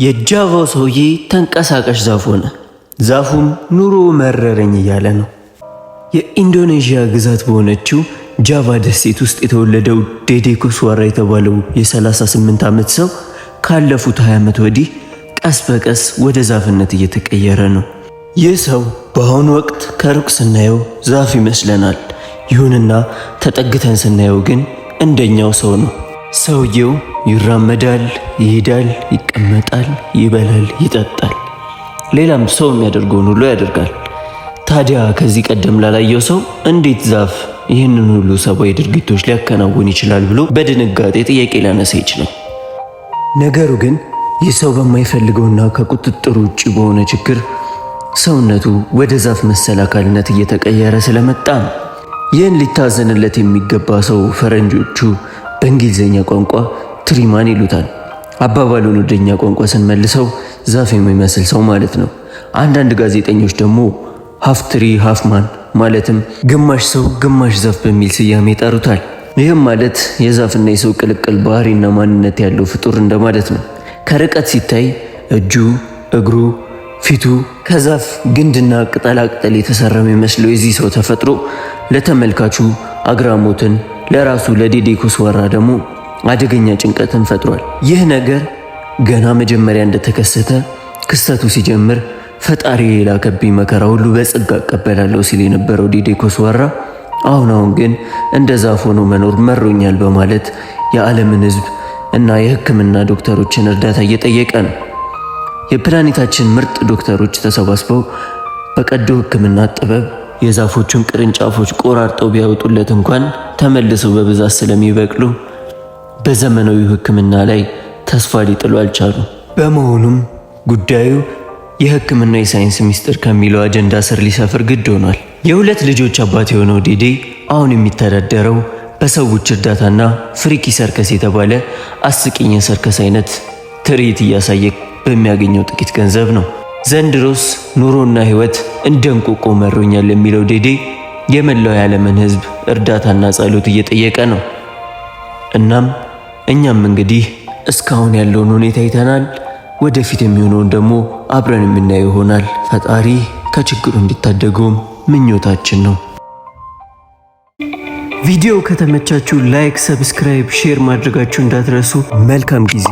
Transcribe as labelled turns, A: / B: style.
A: የጃቫው ሰውዬ ተንቀሳቃሽ ዛፍ ሆነ። ዛፉም ኑሮ መረረኝ እያለ ነው። የኢንዶኔዥያ ግዛት በሆነችው ጃቫ ደሴት ውስጥ የተወለደው ዴዴኮ ስዋራ የተባለው የ38 ዓመት ሰው ካለፉት 20 ዓመት ወዲህ ቀስ በቀስ ወደ ዛፍነት እየተቀየረ ነው። ይህ ሰው በአሁኑ ወቅት ከሩቅ ስናየው ዛፍ ይመስለናል። ይሁንና ተጠግተን ስናየው ግን እንደኛው ሰው ነው። ሰውየው ይራመዳል፣ ይሄዳል፣ ይቀመጣል፣ ይበላል፣ ይጠጣል። ሌላም ሰው የሚያደርገውን ሁሉ ያደርጋል። ታዲያ ከዚህ ቀደም ላላየው ሰው እንዴት ዛፍ ይህንን ሁሉ ሰብአዊ ድርጊቶች ሊያከናውን ይችላል ብሎ በድንጋጤ ጥያቄ ሊያነሳ ይችላል። ነገሩ ግን ይህ ሰው በማይፈልገውና ከቁጥጥር ውጭ በሆነ ችግር ሰውነቱ ወደ ዛፍ መሰል አካልነት እየተቀየረ ስለመጣ ነው። ይህን ሊታዘንለት የሚገባ ሰው ፈረንጆቹ በእንግሊዝኛ ቋንቋ ትሪማን ይሉታል። አባባሉን ወደኛ ቋንቋ ስንመልሰው ዛፍ የሚመስል ሰው ማለት ነው። አንዳንድ ጋዜጠኞች ደግሞ ሃፍ ትሪ ሃፍ ማን ማለትም ግማሽ ሰው ግማሽ ዛፍ በሚል ስያሜ ይጠሩታል። ይህም ማለት የዛፍና የሰው ቅልቅል ባህሪና ማንነት ያለው ፍጡር እንደማለት ነው። ከርቀት ሲታይ እጁ፣ እግሩ፣ ፊቱ ከዛፍ ግንድና ቅጠላቅጠል የተሰራ የሚመስለው የዚህ ሰው ተፈጥሮ ለተመልካቹ አግራሞትን፣ ለራሱ ለዴዴኮ ስዋራ ደግሞ አደገኛ ጭንቀትን ፈጥሯል። ይህ ነገር ገና መጀመሪያ እንደተከሰተ ክስተቱ ሲጀምር ፈጣሪ የላከብኝ መከራ ሁሉ በጸጋ እቀበላለሁ ሲል የነበረው ዴዴኮ ስዋራ አሁን ግን እንደ ዛፍ ሆኖ መኖር መሮኛል በማለት የዓለምን ሕዝብ እና የሕክምና ዶክተሮችን እርዳታ እየጠየቀ ነው። የፕላኔታችን ምርጥ ዶክተሮች ተሰባስበው በቀዶ ሕክምና ጥበብ የዛፎቹን ቅርንጫፎች ቆራርጠው ቢያወጡለት እንኳን ተመልሰው በብዛት ስለሚበቅሉ በዘመናዊው ሕክምና ላይ ተስፋ ሊጥሉ አልቻሉም። በመሆኑም ጉዳዩ የሕክምና የሳይንስ ሚስጥር ከሚለው አጀንዳ ስር ሊሰፍር ግድ ሆኗል። የሁለት ልጆች አባት የሆነው ዴዴ አሁን የሚተዳደረው በሰዎች እርዳታና ፍሪኪ ሰርከስ የተባለ አስቂኝ የሰርከስ አይነት ትርኢት እያሳየ በሚያገኘው ጥቂት ገንዘብ ነው። ዘንድሮስ ኑሮና ሕይወት እንደ እንቆቆ መሮኛል የሚለው ዴዴ የመላው የዓለምን ሕዝብ እርዳታና ጸሎት እየጠየቀ ነው። እናም እኛም እንግዲህ እስካሁን ያለውን ሁኔታ አይተናል። ወደፊት የሚሆነውን ደግሞ አብረን የምናየው ይሆናል። ፈጣሪ ከችግሩ እንዲታደገውም ምኞታችን ነው። ቪዲዮ ከተመቻችሁ ላይክ፣ ሰብስክራይብ፣ ሼር ማድረጋችሁ እንዳትረሱ። መልካም ጊዜ